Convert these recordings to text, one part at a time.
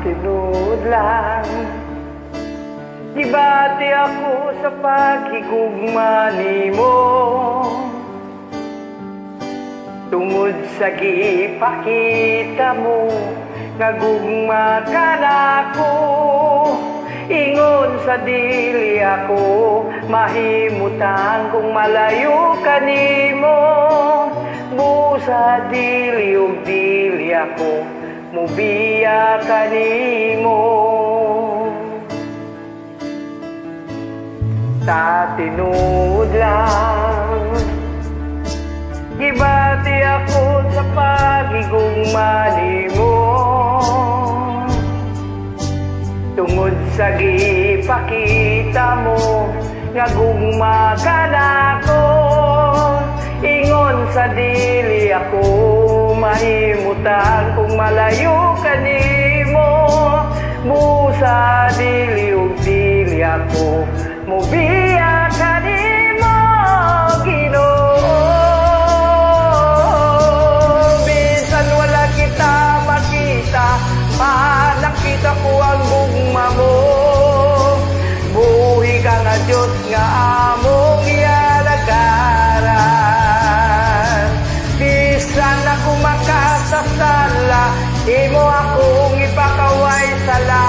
tinud lang. Gibati ako sa paghigugma nimo, tungod sa gipakita mo nga gugma ka nako. Ingon sa dili ako mahimutan kung malayo ka nimo. Busa dili ug dili ako mubiya ka nimo. Sa tinud lang, gibati ako sa paghigugma nimo, tungod sa gipakita mo nga gugma ka nako. Ingon sa dili ako mahimutan kung malayo ka nimo. Busa dili ug dili ako mubiya ka nimo, Ginoo. Bisan wala kita makita, nakita ko ang gugma mo. Buhi ka nga Diyos nga among ialagaran. Bisan ako makasasala, imo akong ipakaway sala.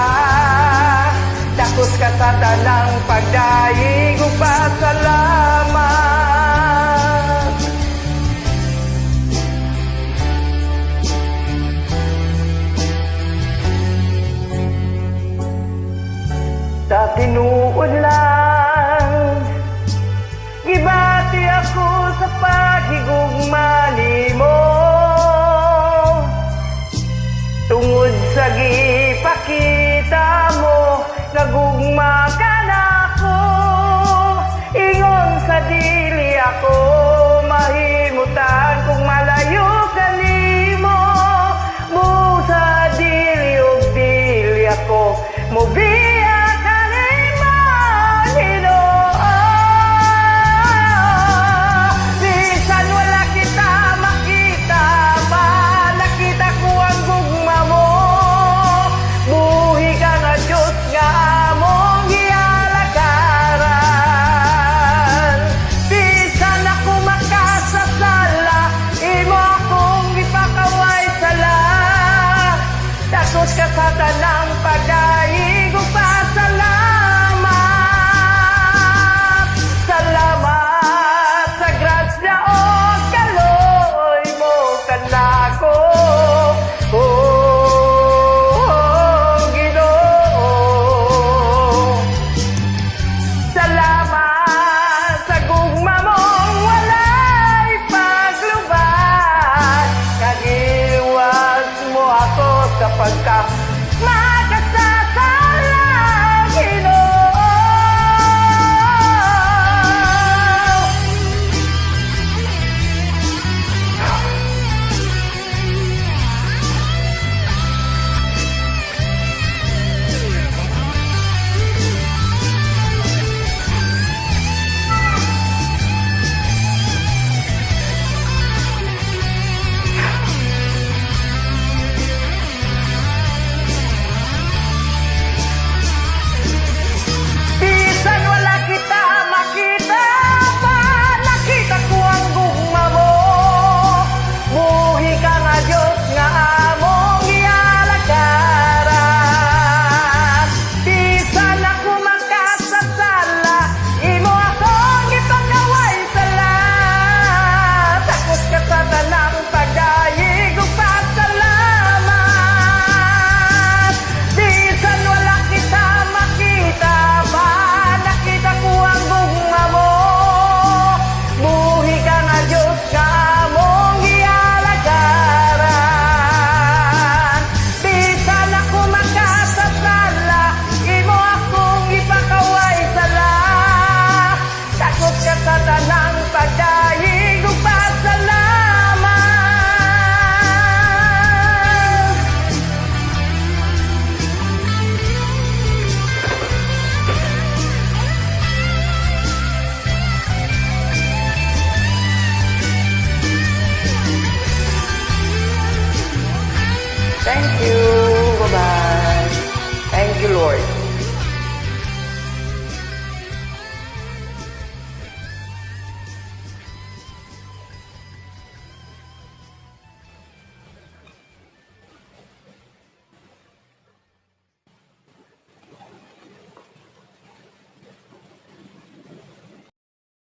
Dakos ka sa tanang pagdayi,